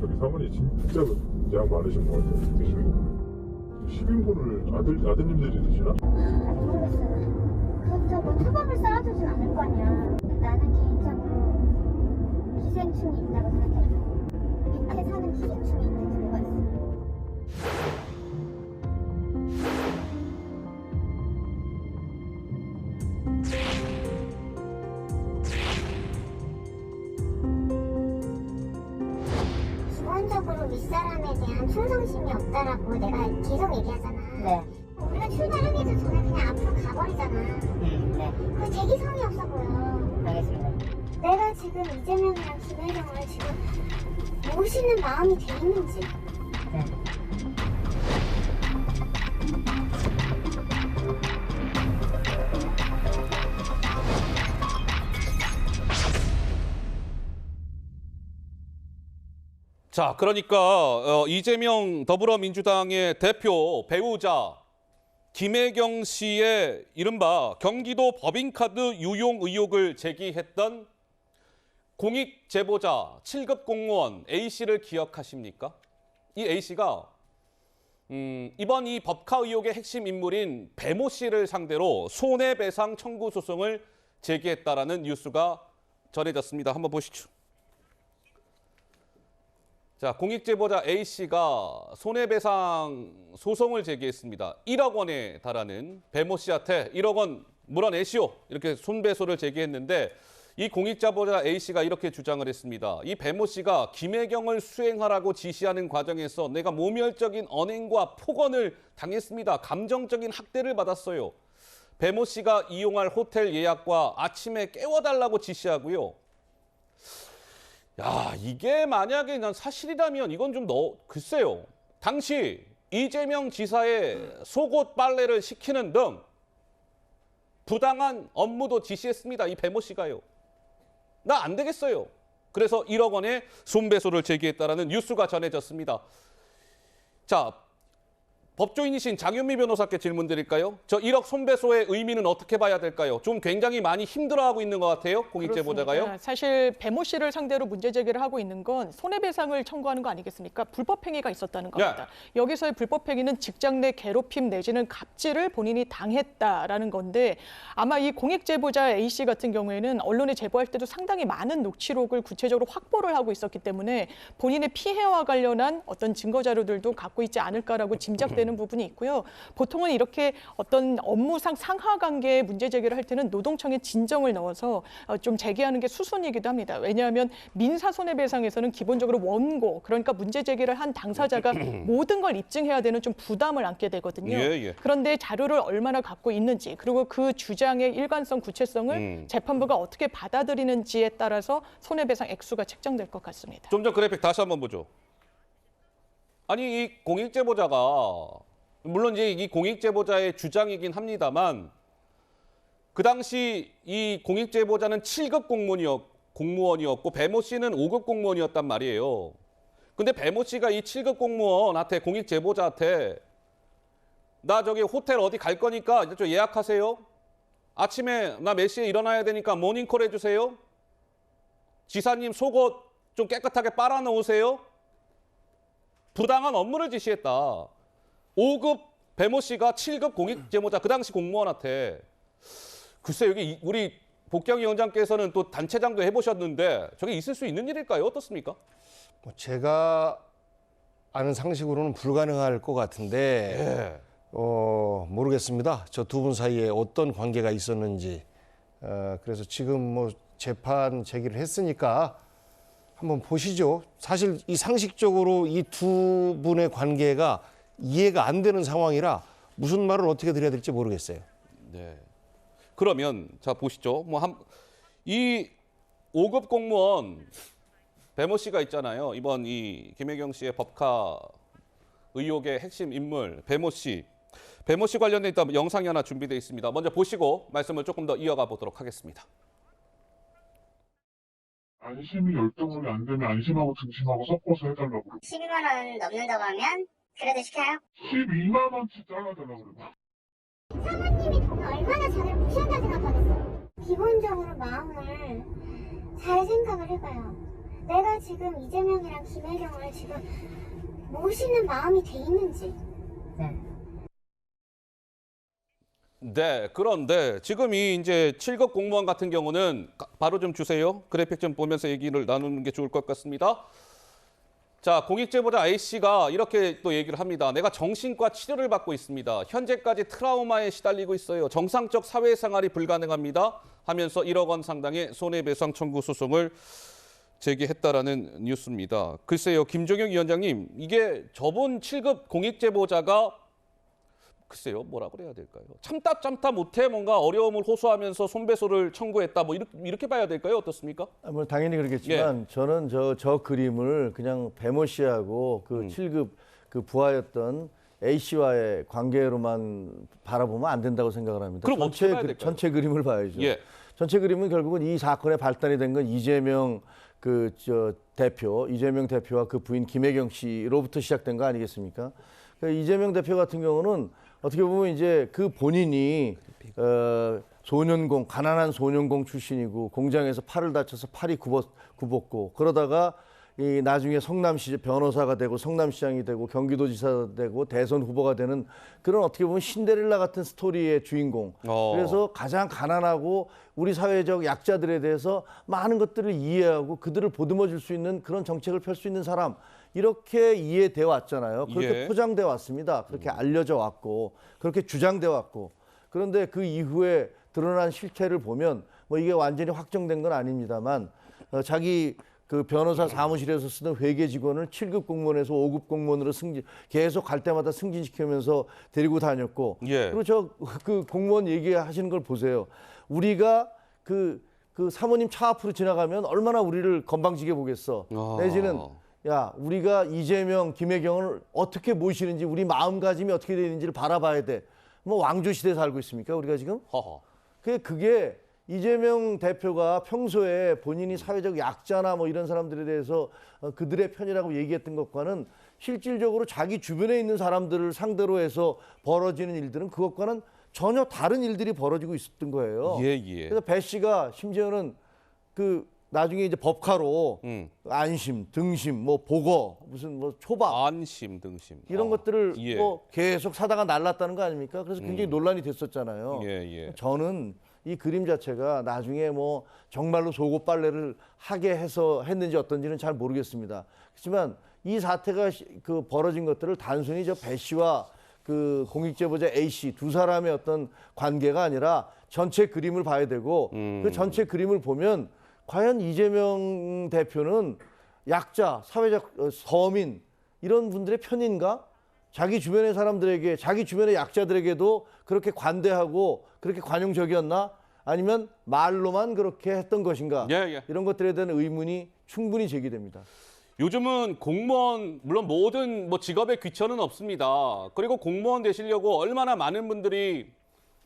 저기 사모님 진짜 양 많으신 것 같아요. 드시는 거. 10인분을 아드님들이 드시나? 모르겠어요. 그렇다고 뭐 초밥을 쌓아주진 않을 거 아니야. 나는 개인적으로 기생충이 있다고 생각해. 밑에 사는 기생충이 있는 경우가 있어. 기본적으로 윗사람에 대한 충성심이 없다라고 내가 계속 얘기하잖아. 네. 우리가 출발하기 전에 그냥 앞으로 가버리잖아. 네. 그 대기성이 없어 보여. 알겠습니다. 내가 지금 이재명이랑 김혜경을 지금 모시는 마음이 돼 있는지. 네. 자, 그러니까 이재명 더불어민주당의 대표 배우자 김혜경 씨의 이른바 경기도 법인카드 유용 의혹을 제기했던 공익 제보자 7급 공무원 A씨를 기억하십니까? 이 A씨가 이번 이 법카 의혹의 핵심 인물인 배모 씨를 상대로 손해배상 청구 소송을 제기했다라는 뉴스가 전해졌습니다. 한번 보시죠. 자, 공익제보자 A씨가 손해배상 소송을 제기했습니다. 1억 원에 달하는 배모 씨한테 1억 원 물어내시오. 이렇게 손배소를 제기했는데 이 공익제보자 A씨가 이렇게 주장을 했습니다. 이 배모 씨가 김혜경을 수행하라고 지시하는 과정에서 내가 모멸적인 언행과 폭언을 당했습니다. 감정적인 학대를 받았어요. 배모 씨가 이용할 호텔 예약과 아침에 깨워달라고 지시하고요. 야, 이게 만약에 난 사실이라면 이건 좀 글쎄요. 당시 이재명 지사의 속옷 빨래를 시키는 등 부당한 업무도 지시했습니다. 이 배모 씨가요. 나 안 되겠어요. 그래서 1억 원의 손배소를 제기했다라는 뉴스가 전해졌습니다. 자, 법조인이신 장윤미 변호사께 질문 드릴까요? 저 1억 손배소의 의미는 어떻게 봐야 될까요? 좀 굉장히 많이 힘들어하고 있는 것 같아요, 공익제보자가요. 그렇습니다. 사실 배모 씨를 상대로 문제 제기를 하고 있는 건 손해배상을 청구하는 거 아니겠습니까? 불법행위가 있었다는 겁니다. 여기서의 불법행위는 직장 내 괴롭힘 내지는 갑질을 본인이 당했다라는 건데 아마 이 공익제보자 A씨 같은 경우에는 언론에 제보할 때도 상당히 많은 녹취록을 구체적으로 확보를 하고 있었기 때문에 본인의 피해와 관련한 어떤 증거 자료들도 갖고 있지 않을까라고 짐작되는 부분이 있고요. 보통은 이렇게 어떤 업무상 상하 관계에 문제 제기를 할 때는 노동청에 진정을 넣어서 좀 제기하는 게 수순이기도 합니다. 왜냐하면 민사 손해배상에서는 기본적으로 원고, 그러니까 문제 제기를 한 당사자가 모든 걸 입증해야 되는 좀 부담을 안게 되거든요. 그런데 자료를 얼마나 갖고 있는지, 그리고 그 주장의 일관성, 구체성을 재판부가 어떻게 받아들이는지에 따라서 손해배상 액수가 책정될 것 같습니다. 좀 전 그래픽 다시 한번 보죠. 아니, 이 공익제보자가 물론 이제 이 공익제보자의 주장이긴 합니다만 그 당시 이 공익제보자는 7급 공무원이었고 배모 씨는 5급 공무원이었단 말이에요. 근데 배모 씨가 이 7급 공무원한테 공익제보자한테 나 저기 호텔 어디 갈 거니까 좀 예약하세요. 아침에 나 몇 시에 일어나야 되니까 모닝콜 해주세요. 지사님 속옷 좀 깨끗하게 빨아 놓으세요. 부당한 업무를 지시했다. 5급 배모 씨가 7급 공익제보자 그 당시 공무원한테 글쎄 여기 우리 복경 위원장께서는 또 단체장도 해보셨는데 저게 있을 수 있는 일일까요? 어떻습니까? 제가 아는 상식으로는 불가능할 것 같은데 모르겠습니다. 저 두 분 사이에 어떤 관계가 있었는지. 그래서 지금 뭐 재판 제기를 했으니까 한번 보시죠. 사실 이 상식적으로 이 두 분의 관계가 이해가 안 되는 상황이라 무슨 말을 어떻게 드려야 될지 모르겠어요. 네. 그러면 자 보시죠. 이 5급 공무원 배모 씨가 있잖아요. 이번 이 김혜경 씨의 법카 의혹의 핵심 인물 배모 씨. 배모 씨 관련된 일단 영상이 하나 준비되어 있습니다. 먼저 보시고 말씀을 조금 더 이어가 보도록 하겠습니다. 안심이 열등하게 안 되면 안심하고 등심하고 섞어서 해달라고 그러고 12만 원 넘는다고 하면 그래도 시켜요? 12만 원치 잘라달라고 그러고 사모님이 돈을 얼마나 자기를 무시한다 생각하겠어요? 기본적으로 마음을 잘 생각을 해봐요. 내가 지금 이재명이랑 김혜경을 지금 모시는 마음이 돼 있는지. 네, 그런데 지금 이 이제 7급 공무원 같은 경우는 바로 좀 주세요. 그래픽 좀 보면서 얘기를 나누는 게 좋을 것 같습니다. 자, 공익제보자 A씨가 이렇게 또 얘기를 합니다. 내가 정신과 치료를 받고 있습니다. 현재까지 트라우마에 시달리고 있어요. 정상적 사회생활이 불가능합니다. 하면서 1억 원 상당의 손해배상 청구 소송을 제기했다라는 뉴스입니다. 글쎄요, 김종영 위원장님, 이게 저번 7급 공익제보자가 글쎄요, 뭐라 그래야 될까요? 참다 못해 뭔가 어려움을 호소하면서 손배소를 청구했다. 뭐 이렇게 봐야 될까요? 어떻습니까? 뭐 당연히 그렇겠지만 저는 저 그림을 그냥 배모 씨하고 그 7급 그 부하였던 A 씨와의 관계로만 바라보면 안 된다고 생각을 합니다. 그럼 어떻게 봐야 될까요? 전체 그림을 봐야죠. 예. 전체 그림은 결국은 이 사건의 발단이 된 건 이재명 이재명 대표와 그 부인 김혜경 씨로부터 시작된 거 아니겠습니까? 그러니까 이재명 대표 같은 경우는 어떻게 보면 이제 그 본인이 가난한 소년공 출신이고 공장에서 팔을 다쳐서 팔이 굽었고 그러다가 이 나중에 성남시 변호사가 되고 성남시장이 되고 경기도지사가 되고 대선 후보가 되는 그런 어떻게 보면 신데렐라 같은 스토리의 주인공. 그래서 가장 가난하고 우리 사회적 약자들에 대해서 많은 것들을 이해하고 그들을 보듬어 줄 수 있는 그런 정책을 펼 수 있는 사람. 이렇게 이해돼 왔잖아요. 그렇게 포장돼 왔습니다. 그렇게 알려져 왔고 그렇게 주장돼 왔고 그런데 그 이후에 드러난 실체를 보면 뭐 이게 완전히 확정된 건 아닙니다만 자기 그 변호사 사무실에서 쓰던 회계 직원을 7급 공무원에서 5급 공무원으로 계속 갈 때마다 승진시키면서 데리고 다녔고 그리고 그 공무원 얘기하시는 걸 보세요. 우리가 그 사모님 차 앞으로 지나가면 얼마나 우리를 건방지게 보겠어. 내지는 야, 우리가 이재명, 김혜경을 어떻게 모시는지 우리 마음가짐이 어떻게 되는지를 바라봐야 돼. 뭐 왕조시대에 살고 있습니까? 우리가 지금? 그게 이재명 대표가 평소에 본인이 사회적 약자나 뭐 이런 사람들에 대해서 그들의 편이라고 얘기했던 것과는 실질적으로 자기 주변에 있는 사람들을 상대로 해서 벌어지는 일들은 그것과는 전혀 다른 일들이 벌어지고 있었던 거예요. 그래서 배 씨가 심지어는 나중에 이제 법카로 안심, 등심, 뭐 보거, 무슨 뭐 초밥, 안심, 등심 이런 것들을 뭐 계속 사다가 날랐다는 거 아닙니까? 그래서 굉장히 논란이 됐었잖아요. 저는 이 그림 자체가 나중에 뭐 정말로 속옷 빨래를 하게 해서 했는지 어떤지는 잘 모르겠습니다. 그렇지만 이 사태가 벌어진 것들을 단순히 배 씨와 그 공익제보자 A 씨 두 사람의 어떤 관계가 아니라 전체 그림을 봐야 되고 그 전체 그림을 보면 과연 이재명 대표는 약자, 사회적 서민 이런 분들의 편인가? 자기 주변의 사람들에게, 자기 주변의 약자들에게도 그렇게 관대하고 그렇게 관용적이었나? 아니면 말로만 그렇게 했던 것인가? 이런 것들에 대한 의문이 충분히 제기됩니다. 요즘은 공무원, 물론 모든 직업의 귀천은 없습니다. 그리고 공무원 되시려고 얼마나 많은 분들이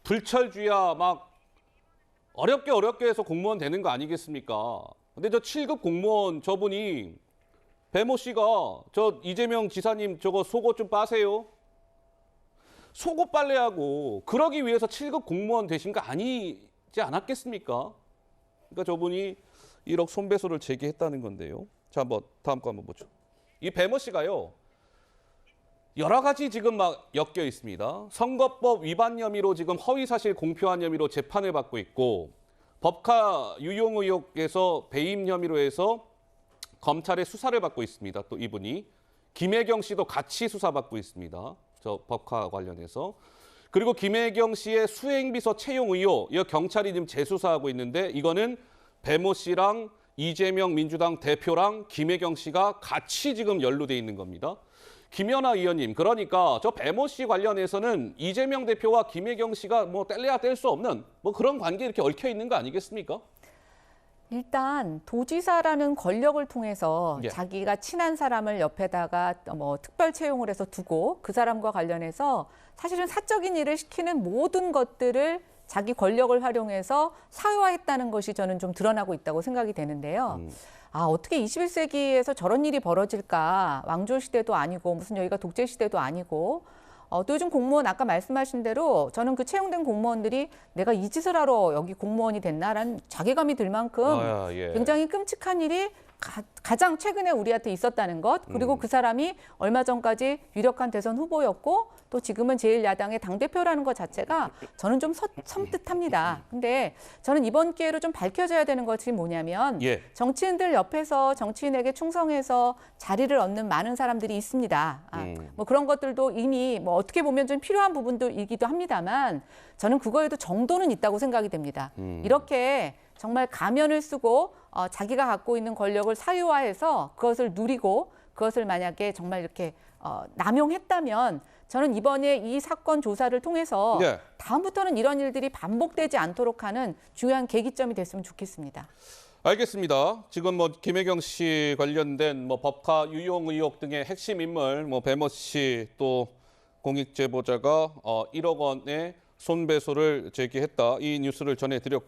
불철주야 막 어렵게 해서 공무원 되는 거 아니겠습니까? 근데 저 7급 공무원 저분이 배모 씨가 저 이재명 지사님 저거 속옷 좀 빠세요. 속옷 빨래하고 그러기 위해서 7급 공무원 되신 거 아니지 않았겠습니까? 그러니까 저분이 1억 손배소를 제기했다는 건데요. 자, 한번 다음 거 한번 보죠. 이 배모 씨가요. 여러 가지 지금 막 엮여 있습니다. 선거법 위반 혐의로 지금 허위사실 공표한 혐의로 재판을 받고 있고 법카 유용 의혹에서 배임 혐의로 해서 검찰의 수사를 받고 있습니다. 또 이분이 김혜경 씨도 같이 수사받고 있습니다. 저 법카 관련해서. 그리고 김혜경 씨의 수행비서 채용 의혹, 이 경찰이 지금 재수사하고 있는데 이거는 배모 씨랑 이재명 민주당 대표랑 김혜경 씨가 같이 지금 연루돼 있는 겁니다. 김연아 의원님, 그러니까 저 배모 씨 관련해서는 이재명 대표와 김혜경 씨가 뭐 뗄래야 뗄 수 없는 뭐 그런 관계 이렇게 얽혀 있는 거 아니겠습니까? 일단 도지사라는 권력을 통해서 자기가 친한 사람을 옆에다가 뭐 특별 채용을 해서 두고 그 사람과 관련해서 사실은 사적인 일을 시키는 모든 것들을 자기 권력을 활용해서 사유화했다는 것이 저는 좀 드러나고 있다고 생각이 되는데요. 어떻게 21세기에서 저런 일이 벌어질까? 왕조 시대도 아니고 무슨 여기가 독재 시대도 아니고 또 요즘 공무원 아까 말씀하신 대로 저는 그 채용된 공무원들이 내가 이 짓을 하러 여기 공무원이 됐나라는 자괴감이 들 만큼 굉장히 끔찍한 일이 가장 최근에 우리한테 있었다는 것, 그리고 그 사람이 얼마 전까지 유력한 대선 후보였고 또 지금은 제1야당의 당대표라는 것 자체가 저는 좀 섬뜩합니다. 근데 저는 이번 기회로 좀 밝혀져야 되는 것이 뭐냐면 예. 정치인들 옆에서 정치인에게 충성해서 자리를 얻는 많은 사람들이 있습니다. 뭐 그런 것들도 이미 뭐 어떻게 보면 좀 필요한 부분들이기도 합니다만 저는 그거에도 정도는 있다고 생각이 됩니다. 이렇게 정말 가면을 쓰고 자기가 갖고 있는 권력을 사유화해서 그것을 누리고 그것을 만약에 정말 이렇게 남용했다면 저는 이번에 이 사건 조사를 통해서 네. 다음부터는 이런 일들이 반복되지 않도록 하는 중요한 계기점이 됐으면 좋겠습니다. 알겠습니다. 지금 뭐 김혜경 씨 관련된 뭐 법카 유용 의혹 등의 핵심 인물, 뭐 배모 씨 또 공익 제보자가 1억 원의 손배소를 제기했다. 이 뉴스를 전해드렸고.